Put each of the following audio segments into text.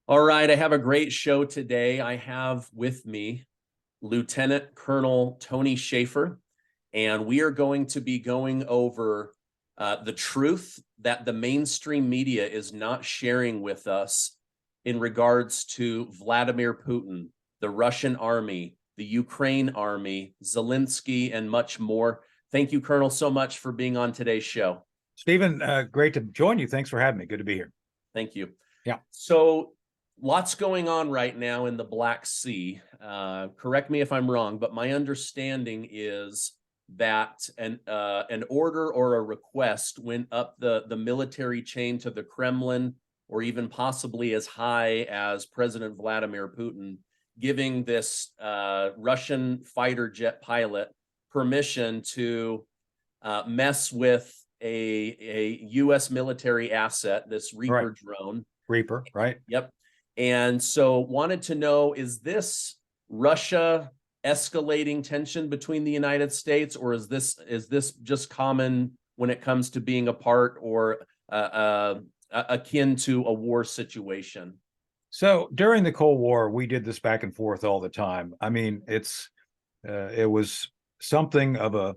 All right, I have a great show today. I have with me Lieutenant Colonel Tony Shaffer, and we are going to be going over the truth that the mainstream media is not sharing with us in regards to Vladimir Putin, the Russian army, the Ukraine army, Zelenskyy, and much more. Thank you, Colonel, so much for being on today's show. Stephen, great to join you. Thanks for having me. Good to be here. Thank you. Yeah. So lots going on right now in the Black Sea. Correct me if I'm wrong, but my understanding is that an order or a request went up the military chain to the Kremlin, or even possibly as high as President Vladimir Putin, giving this Russian fighter jet pilot permission to mess with a U.S. military asset, this Reaper drone. Reaper, right? Yep. And so wanted to know, is this Russia escalating tension between the United States, or is this just common when it comes to being a part or akin to a war situation? So during the Cold War, we did this back and forth all the time. I mean, it was something of a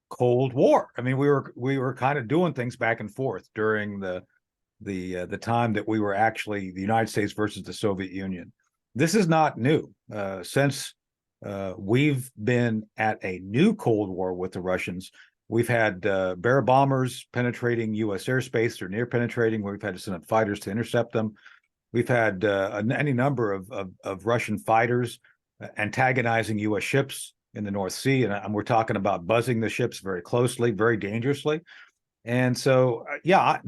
Cold War. I mean, we were kind of doing things back and forth during the time that we were actually the United States versus the Soviet Union. This is not new. Since we've been at a new Cold War with the Russians, we've had Bear bombers penetrating U.S. airspace or near penetrating, where we've had to send up fighters to intercept them. We've had any number of Russian fighters antagonizing U.S. ships in the North Sea, and we're talking about buzzing the ships very closely, very dangerously. And so, yeah,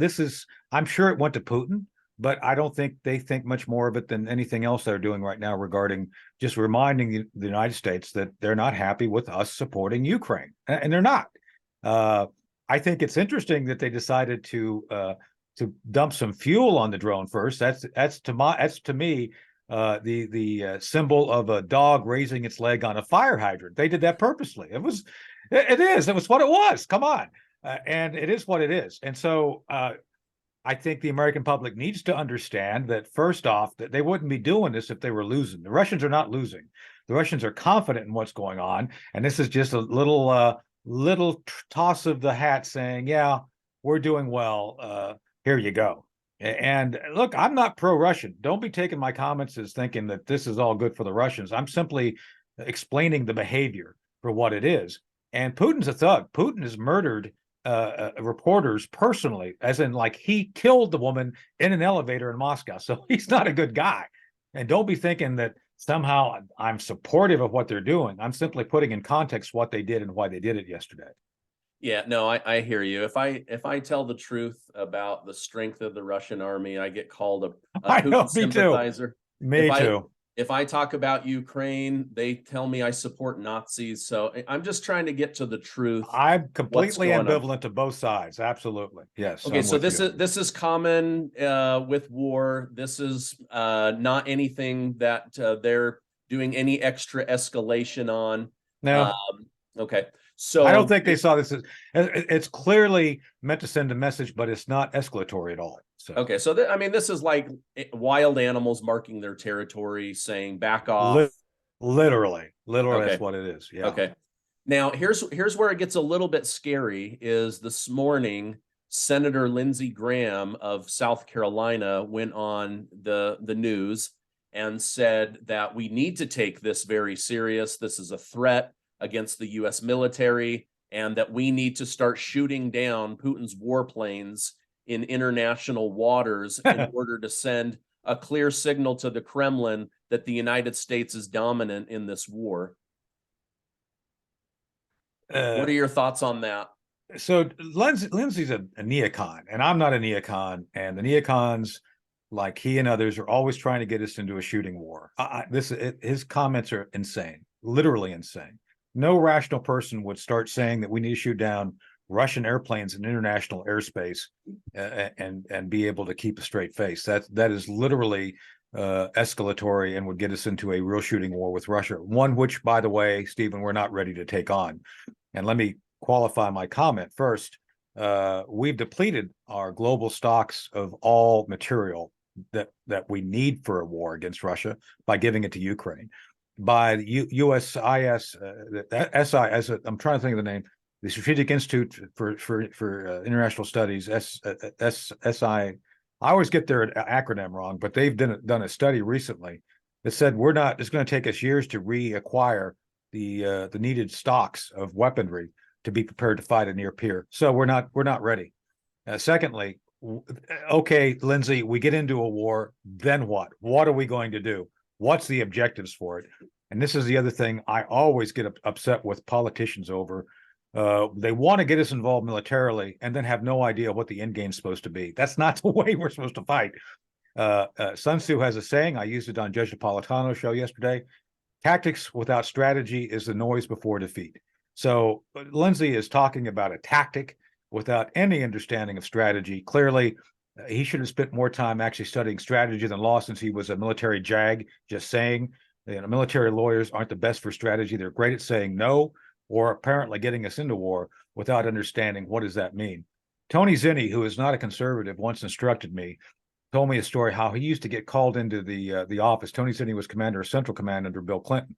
I'm sure it went to Putin, but I don't think they think much more of it than anything else they're doing right now regarding just reminding the United States that they're not happy with us supporting Ukraine, and they're not. I think it's interesting that they decided to dump some fuel on the drone first. That's to me the symbol of a dog raising its leg on a fire hydrant. They did that purposely. It was what it was. Come on. And it is what it is. And so I think the American public needs to understand that, first off, that they wouldn't be doing this if they were losing. The Russians are not losing. The Russians are confident in what's going on. And this is just a little toss of the hat saying, yeah, we're doing well. Here you go. And look, I'm not pro-Russian. Don't be taking my comments as thinking that this is all good for the Russians. I'm simply explaining the behavior for what it is. And Putin's a thug. Putin has murdered reporters personally, as in like he killed the woman in an elevator in Moscow. So he's not a good guy. And don't be thinking that somehow I'm supportive of what they're doing. I'm simply putting in context what they did and why they did it yesterday. Yeah, no, I hear you. If I tell the truth about the strength of the Russian army, I get called a Putin sympathizer. Me too. If I talk about Ukraine, they tell me I support Nazis. So I'm just trying to get to the truth. I'm completely ambivalent to both sides. Absolutely. Yes. Okay, so this is common with war. This is not anything that they're doing any extra escalation on. No. Okay. So I don't think they saw this as, it's clearly meant to send a message, but it's not escalatory at all. So okay, so I mean, this is like wild animals marking their territory, saying back off. Literally, okay. That's what it is. Yeah. Okay. Now here's where it gets a little bit scary. Is this morning Senator Lindsay Graham of South Carolina went on the news and said that we need to take this very serious. This is a threat against the U.S. military, and that we need to start shooting down Putin's warplanes in international waters in order to send a clear signal to the Kremlin that the United States is dominant in this war. What are your thoughts on that? So Lindsay's a neocon, and I'm not a neocon, and the neocons, like he and others, are always trying to get us into a shooting war. His comments are insane, literally insane. No rational person would start saying that we need to shoot down Russian airplanes in international airspace and be able to keep a straight face. That is literally escalatory and would get us into a real shooting war with Russia. One which, by the way, Stephen, we're not ready to take on. And let me qualify my comment first. We've depleted our global stocks of all material that we need for a war against Russia by giving it to Ukraine, by the USIS, SI, I'm trying to think of the name, the Strategic Institute for International Studies, SI. I always get their acronym wrong, but they've done a study recently that said it's going to take us years to reacquire the needed stocks of weaponry to be prepared to fight a near peer. So we're not ready. Secondly, okay, Lindsay, we get into a war, then what? What are we going to do? What's the objectives for it? And this is the other thing I always get upset with politicians over. They want to get us involved militarily and then have no idea what the end game's supposed to be. That's not the way we're supposed to fight. Sun Tzu has a saying, I used it on Judge Napolitano's show yesterday: tactics without strategy is the noise before defeat. So Lindsay is talking about a tactic without any understanding of strategy. Clearly, he should have spent more time actually studying strategy than law, since he was a military JAG. Just saying, military lawyers aren't the best for strategy. They're great at saying no, or apparently getting us into war without understanding what does that mean. Tony Zinni, who is not a conservative, once instructed me, told me a story how he used to get called into the office. Tony Zinni was commander of Central Command under Bill Clinton,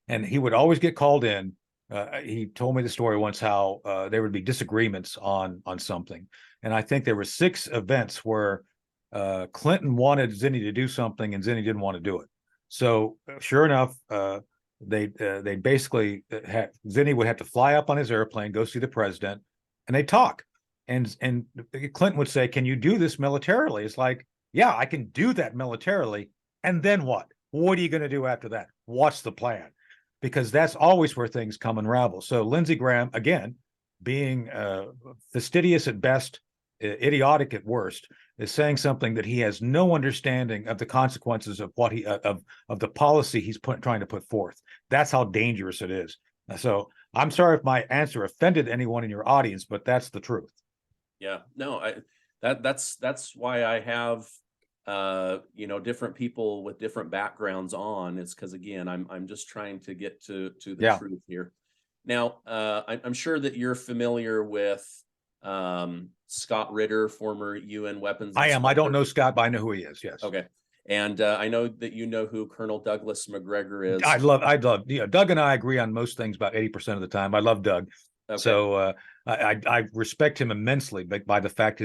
and he would always get called in. He told me the story once how there would be disagreements on something, and I think there were 6 events where Clinton wanted Zinni to do something and Zinni didn't want to do it. So sure enough, they basically Zinni would have to fly up on his airplane, go see the president, and they talk. And Clinton would say, "Can you do this militarily?" It's like, yeah, I can do that militarily. And then what? What are you going to do after that? What's the plan? Because that's always where things come unravel. So Lindsey Graham, again, being fastidious at best, idiotic at worst, is saying something that he has no understanding of the consequences of what of the policy he's trying to put forth. That's how dangerous it is. So I'm sorry if my answer offended anyone in your audience, but that's the truth. Yeah, no, that's why I have different people with different backgrounds on. It's because, again, I'm just trying to get to the truth here. Now, I'm sure that you're familiar with Scott Ritter, former UN weapons I am. inspector. I don't know Scott, but I know who he is. Yes. Okay. And I know that you know who Colonel Douglas Macgregor is. I'd love, Doug and I agree on most things about 80% of the time. I love Doug. Okay. So I respect him immensely by the fact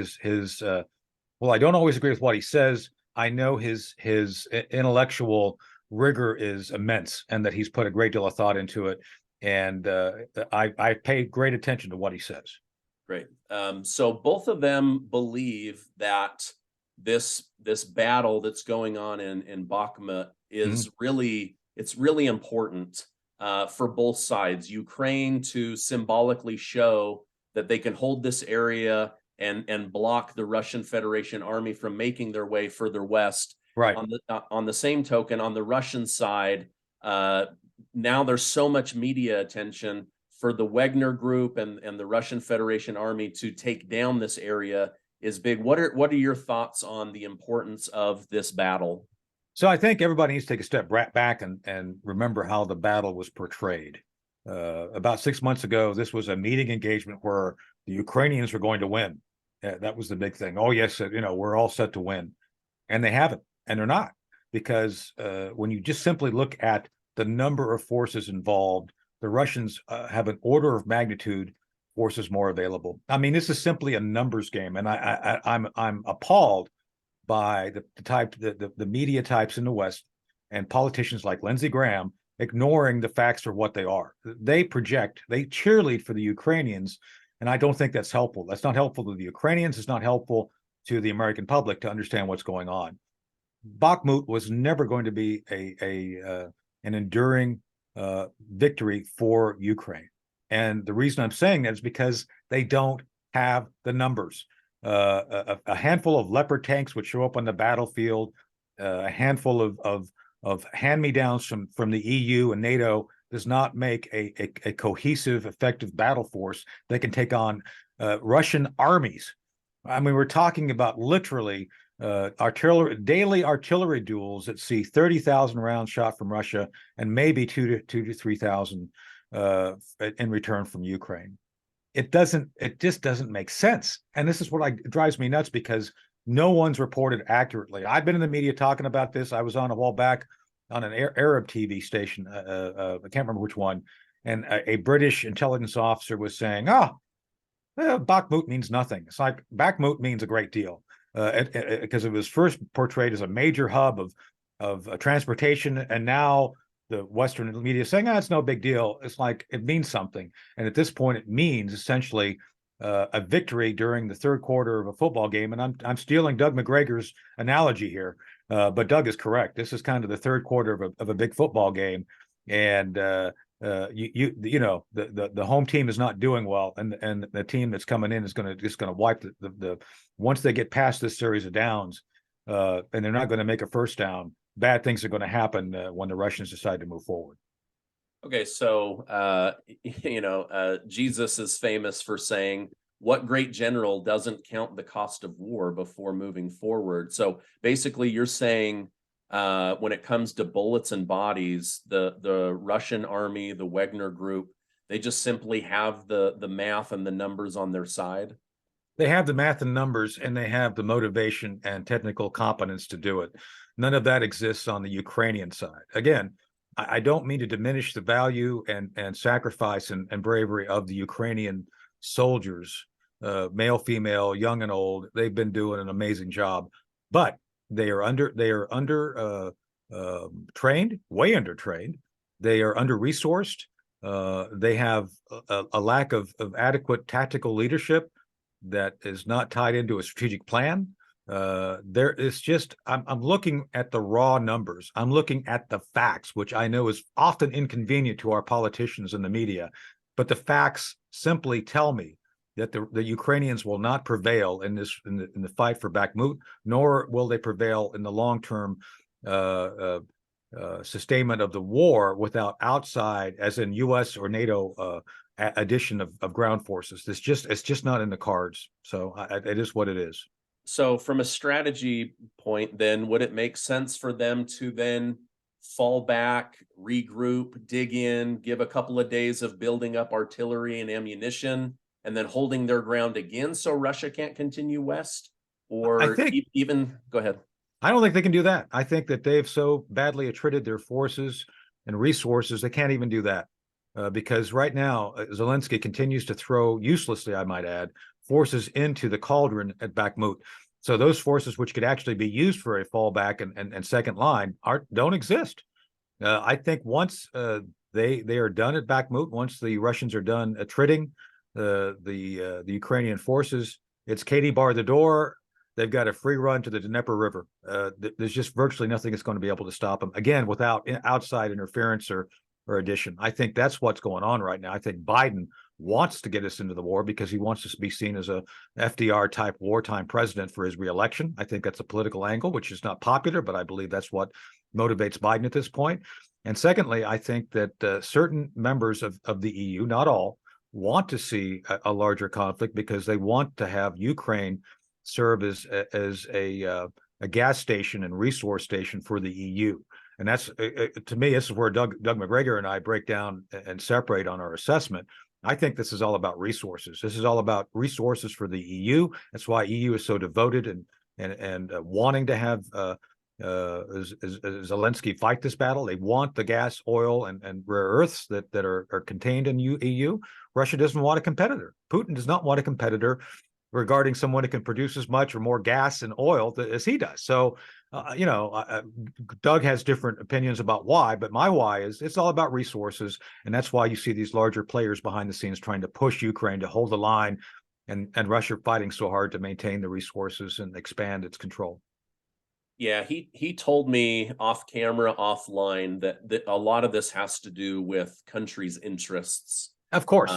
well, I don't always agree with what he says. I know his intellectual rigor is immense, and that he's put a great deal of thought into it. And I pay great attention to what he says. Great. So both of them believe that this battle that's going on in Bakhmut is really important for both sides. Ukraine to symbolically show that they can hold this area and block the Russian Federation army from making their way further west. Right. On the same token, on the Russian side, now there's so much media attention for the Wagner group and the Russian Federation army to take down this area is big. What are your thoughts on the importance of this battle? So I think everybody needs to take a step back and remember how the battle was portrayed. About 6 months ago, this was a meeting engagement where the Ukrainians were going to win. That was the big thing. Oh, yes, we're all set to win. And they haven't, and they're not. Because when you just simply look at the number of forces involved, the Russians have an order of magnitude forces more available. I mean, this is simply a numbers game, and I'm appalled by the media types in the West and politicians like Lindsey Graham ignoring the facts for what they are. They cheerlead for the Ukrainians, and I don't think that's helpful. That's not helpful to the Ukrainians. It's not helpful to the American public to understand what's going on. Bakhmut was never going to be an enduring victory for Ukraine. And the reason I'm saying that is because they don't have the numbers. A handful of Leopard tanks would show up on the battlefield. A handful of hand-me-downs from the EU and NATO does not make a cohesive, effective battle force that can take on Russian armies. I mean, we're talking about literally daily artillery duels that see 30,000 rounds shot from Russia and maybe 2,000 to 3,000 in return from Ukraine. It just doesn't make sense. And this is what drives me nuts, because no one's reported accurately. I've been in the media talking about this. I was on a while back on an Arab TV station. I can't remember which one. And a British intelligence officer was saying, Bakhmut means nothing. It's like Bakhmut means a great deal because it was first portrayed as a major hub of transportation. And now the Western media is saying, it's no big deal. It's like it means something. And at this point, it means essentially a victory during the third quarter of a football game. And I'm stealing Doug Macgregor's analogy here, but Doug is correct. This is kind of the third quarter of a big football game, and you know the home team is not doing well, and the team that's coming in is going to wipe the once they get past this series of downs, and they're not going to make a first down. Bad things are going to happen when the Russians decide to move forward. Okay, so Jesus is famous for saying, what great general doesn't count the cost of war before moving forward? So basically you're saying when it comes to bullets and bodies, the Russian army, the Wagner group, they just simply have the math and the numbers on their side? They have the math and numbers, and they have the motivation and technical competence to do it. None of that exists on the Ukrainian side. Again, I don't mean to diminish the value and sacrifice and bravery of the Ukrainian soldiers, male, female, young and old. They've been doing an amazing job, but they are under trained, way under trained. They are under resourced. They have a lack of adequate tactical leadership that is not tied into a strategic plan. There is just, I'm looking at the raw numbers. I'm looking at the facts, which I know is often inconvenient to our politicians and the media, but the facts simply tell me that the Ukrainians will not prevail in the fight for Bakhmut, nor will they prevail in the long-term sustainment of the war without outside, as in U.S. or NATO addition of ground forces. It's just not in the cards. So it is what it is. So from a strategy point, then would it make sense for them to then fall back, regroup, dig in, give a couple of days of building up artillery and ammunition, and then holding their ground again so Russia can't continue west? Or I think, even, go ahead. I don't think they can do that. I think that they've so badly attrited their forces and resources, they can't even do that. Because right now, Zelenskyy continues to throw, uselessly, I might add, forces into the cauldron at Bakhmut. So those forces which could actually be used for a fallback and second line don't exist. I think once they are done at Bakhmut, once the Russians are done attriting the Ukrainian forces, it's Katie bar the door. They've got a free run to the Dnieper River. There's just virtually nothing that's going to be able to stop them, again, without outside interference or addition. I think that's what's going on right now. I think Biden wants to get us into the war because he wants to be seen as a FDR type wartime president for his reelection. I think that's a political angle, which is not popular, but I believe that's what motivates Biden at this point. And secondly, I think that certain members of the EU, not all, want to see a larger conflict because they want to have Ukraine serve as a gas station and resource station for the EU. And that's, to me, this is where Doug Macgregor and I break down and separate on our assessment. I think this is all about resources. This is all about resources for the EU. That's why EU is so devoted and wanting to have Zelenskyy fight this battle. They want the gas, oil, and rare earths that are contained in EU. Russia doesn't want a competitor. Putin does not want a competitor regarding someone who can produce as much or more gas and oil as he does. So, Doug has different opinions about why, but my why is it's all about resources. And that's why you see these larger players behind the scenes trying to push Ukraine to hold the line and Russia fighting so hard to maintain the resources and expand its control. Yeah, he told me off camera, offline, that a lot of this has to do with countries' interests. Of course.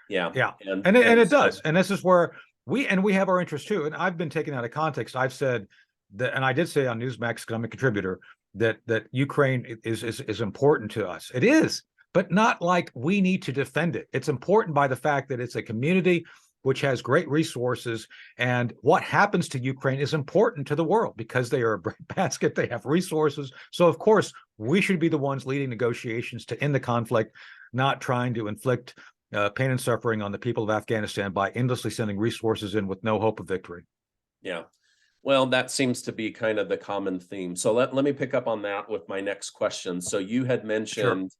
Yeah. And it does. And this is where we have our interest too. And I've been taken out of context. I've said that, and I did say on Newsmax, because I'm a contributor, that Ukraine is important to us. It is, but not like we need to defend it. It's important by the fact that it's a community which has great resources, and what happens to Ukraine is important to the world because they are a breadbasket. They have resources. So of course we should be the ones leading negotiations to end the conflict, not trying to inflict pain and suffering on the people of Afghanistan by endlessly sending resources in with no hope of victory. Yeah. Well, that seems to be kind of the common theme. So let me pick up on that with my next question. So you had Sure. mentioned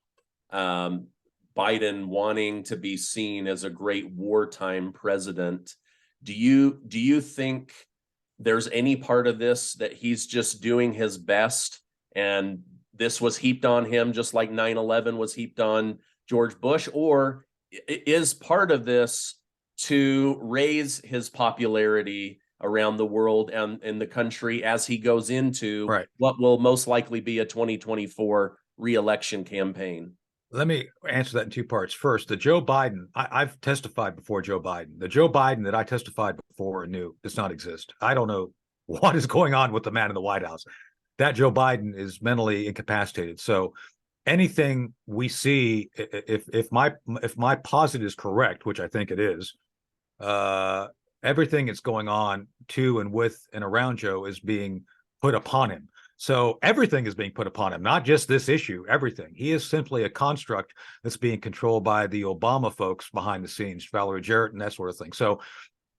um, Biden wanting to be seen as a great wartime president. Do you think there's any part of this that he's just doing his best and this was heaped on him just like 9/11 was heaped on George Bush? Or is part of this to raise his popularity around the world and in the country as he goes into Right. what will most likely be a 2024 reelection campaign? Let me answer that in two parts. First, the Joe Biden, I've testified before Joe Biden. The Joe Biden that I testified before and knew does not exist. I don't know what is going on with the man in the White House. That Joe Biden is mentally incapacitated. So anything we see, if my posit is correct, which I think it is, everything that's going on to and with and around Joe is being put upon him. So everything is being put upon him, not just this issue, everything. He is simply a construct that's being controlled by the Obama folks behind the scenes, Valerie Jarrett and that sort of thing. So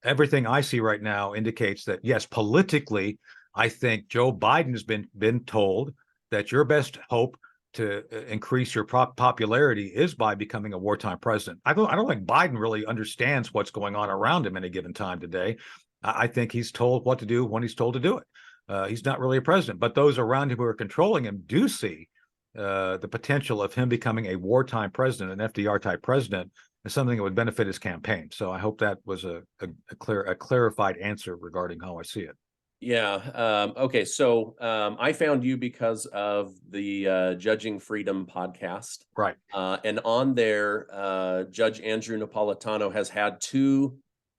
everything I see right now indicates that, yes, politically, I think Joe Biden has been told that your best hope to increase your popularity is by becoming a wartime president. I don't think Biden really understands what's going on around him any given time today. I think he's told what to do when he's told to do it. He's not really a president, but those around him who are controlling him do see the potential of him becoming a wartime president, an FDR type president, as something that would benefit his campaign. So I hope that was a clarified answer regarding how I see it. Yeah. Okay. So I found you because of the Judging Freedom podcast. Right. And on there, Judge Andrew Napolitano has had two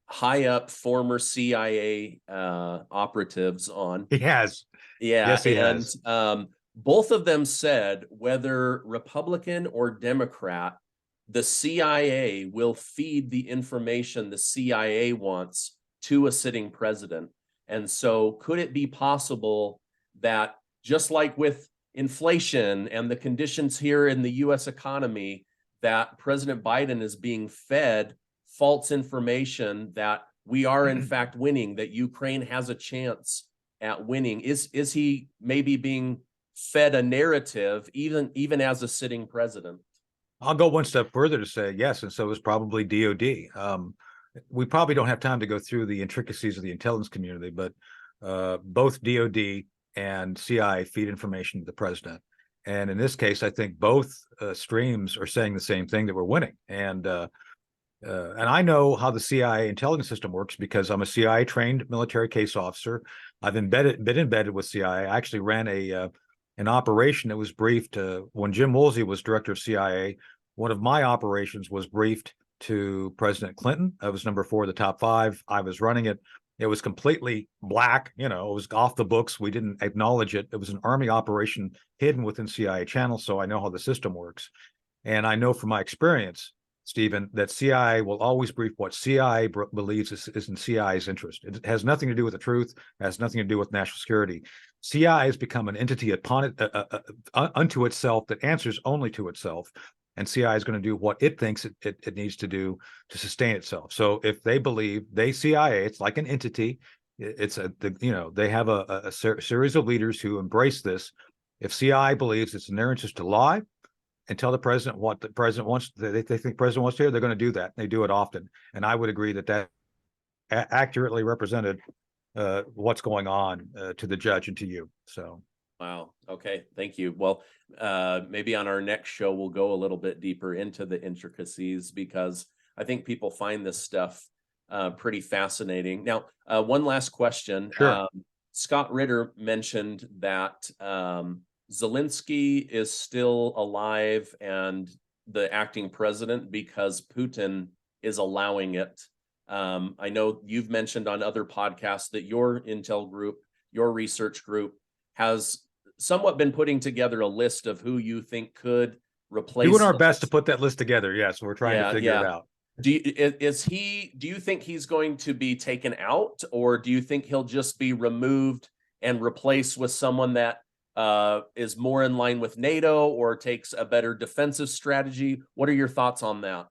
high up former CIA operatives on. He has. Yeah. Yes, he And has. both of them said whether Republican or Democrat, the CIA will feed the information the CIA wants to a sitting president. And so, could it be possible that just like with inflation and the conditions here in the US economy, that President Biden is being fed false information that we are in fact winning, that Ukraine has a chance at winning? Is he maybe being fed a narrative even as a sitting president? I'll go one step further to say yes, and so is probably DOD. We probably don't have time to go through the intricacies of the intelligence community, but both DOD and CIA feed information to the president. And in this case, I think both streams are saying the same thing, that we're winning. And I know how the CIA intelligence system works because I'm a CIA trained military case officer. I've been embedded with CIA. I actually ran an operation that was briefed when Jim Woolsey was director of CIA. One of my operations was briefed to President Clinton. I was number 4 of the top 5. I was running it. It was completely black. It was off the books. We didn't acknowledge it. It was an Army operation hidden within CIA channels. So I know how the system works. And I know from my experience, Stephen, that CIA will always brief what CIA believes is in CIA's interest. It has nothing to do with the truth. It has nothing to do with national security. CIA has become an entity upon it, unto itself, that answers only to itself. And CIA is going to do what it thinks it needs to do to sustain itself. So if they believe CIA, it's like an entity. It's they have a series of leaders who embrace this. If CIA believes it's in their interest to lie and tell the president what the president wants, they think the president wants to hear, they're going to do that. They do it often. And I would agree that accurately represented what's going on to the judge and to you. So. Wow. Okay. Thank you. Well, maybe on our next show, we'll go a little bit deeper into the intricacies, because I think people find this stuff pretty fascinating. Now, one last question. Sure. Scott Ritter mentioned that Zelenskyy is still alive and the acting president because Putin is allowing it. I know you've mentioned on other podcasts that your intel group, your research group, has somewhat been putting together a list of who you think could replace. Doing our best to put that list together. Yes, we're trying to figure it out. Do you think he's going to be taken out, or do you think he'll just be removed and replaced with someone that is more in line with NATO or takes a better defensive strategy? What are your thoughts on that?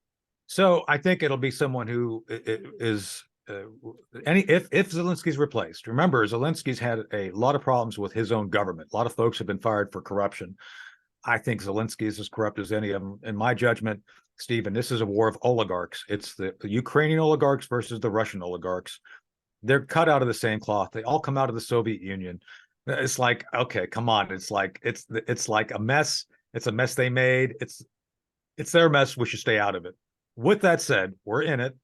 So I think it'll be someone who is if Zelensky's replaced, remember Zelensky's had a lot of problems with his own government. A lot of folks have been fired for corruption. I think Zelensky is as corrupt as any of them. In my judgment, Stephen, this is a war of oligarchs. It's the Ukrainian oligarchs versus the Russian oligarchs. They're cut out of the same cloth. They all come out of the Soviet Union. It's like, okay, come on. It's like a mess. It's a mess they made. It's their mess. We should stay out of it. With that said, we're in it.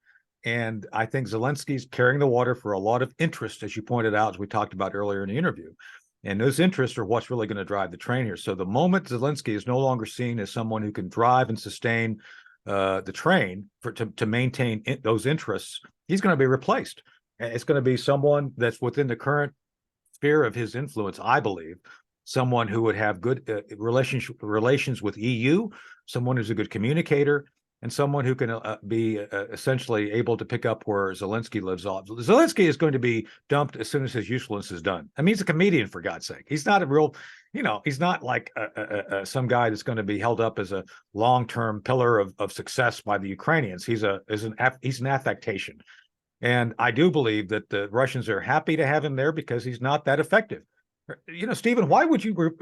And I think Zelensky's carrying the water for a lot of interest, as you pointed out, as we talked about earlier in the interview. And those interests are what's really going to drive the train here. So the moment Zelensky is no longer seen as someone who can drive and sustain the train to maintain those interests, he's going to be replaced. It's going to be someone that's within the current sphere of his influence, I believe, someone who would have good relations with EU, someone who's a good communicator, and someone who can be essentially able to pick up where Zelensky lives off. Zelensky is going to be dumped as soon as his usefulness is done. I mean, he's a comedian, for God's sake. He's not a real, he's not like some guy that's going to be held up as a long-term pillar of success by the Ukrainians. He's an affectation. And I do believe that the Russians are happy to have him there because he's not that effective. Stephen, why would you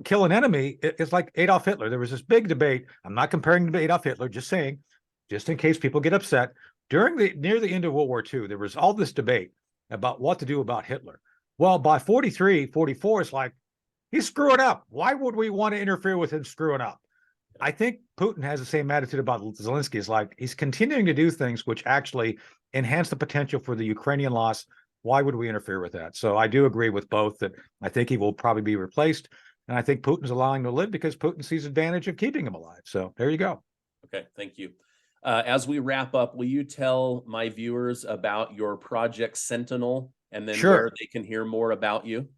kill an enemy? It's like Adolf Hitler. There was this big debate. I'm not comparing him to Adolf Hitler, just saying, just in case people get upset. Near the end of World War II, there was all this debate about what to do about Hitler. Well, by 43, 44, it's like, he's screwing up. Why would we want to interfere with him screwing up? I think Putin has the same attitude about Zelensky. It's like he's continuing to do things which actually enhance the potential for the Ukrainian loss. Why would we interfere with that? So I do agree with both that I think he will probably be replaced. And I think Putin's allowing him to live because Putin sees advantage of keeping him alive. So there you go. Okay, thank you. As we wrap up, will you tell my viewers about your Project Sentinel and then where they can hear more about you?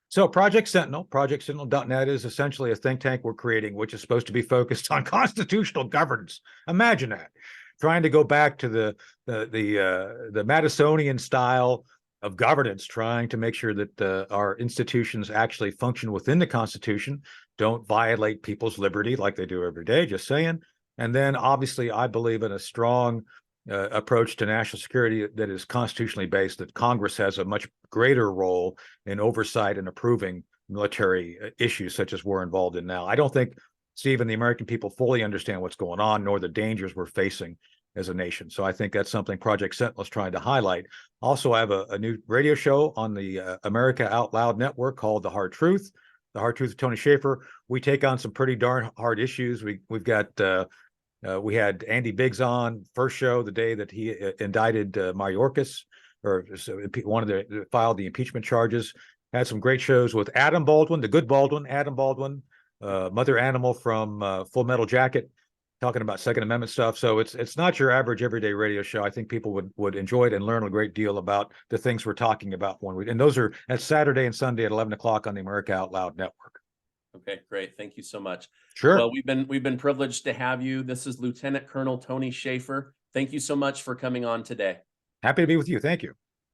So Project Sentinel, projectsentinel.net is essentially a think tank we're creating, which is supposed to be focused on constitutional governance. Imagine that. Trying to go back to the Madisonian style of governance, trying to make sure that our institutions actually function within the Constitution, don't violate people's liberty like they do every day, just saying. And then obviously I believe in a strong approach to national security that is constitutionally based, that Congress has a much greater role in oversight and approving military issues such as we're involved in now. I don't think, Stephen, the American people fully understand what's going on, nor the dangers we're facing as a nation. So I think that's something Project Sentinel is trying to highlight. Also, I have a new radio show on the America Out Loud network called The Hard Truth. The Hard Truth of Tony Shaffer. We take on some pretty darn hard issues. We've got we had Andy Biggs on first show the day that he indicted Mayorkas, or one of the filed the impeachment charges. Had some great shows with Adam Baldwin, the good Baldwin, Adam Baldwin, Mother Animal from Full Metal Jacket, talking about Second Amendment stuff. So it's not your average everyday radio show. I think people would enjoy it and learn a great deal about the things we're talking about and those are at Saturday and Sunday at 11 o'clock on the America Out Loud network. Okay, great. Thank you so much. Sure. Well, we've been privileged to have you. This is Lieutenant Colonel Tony Shaffer. Thank you so much for coming on today. Happy to be with you. Thank you.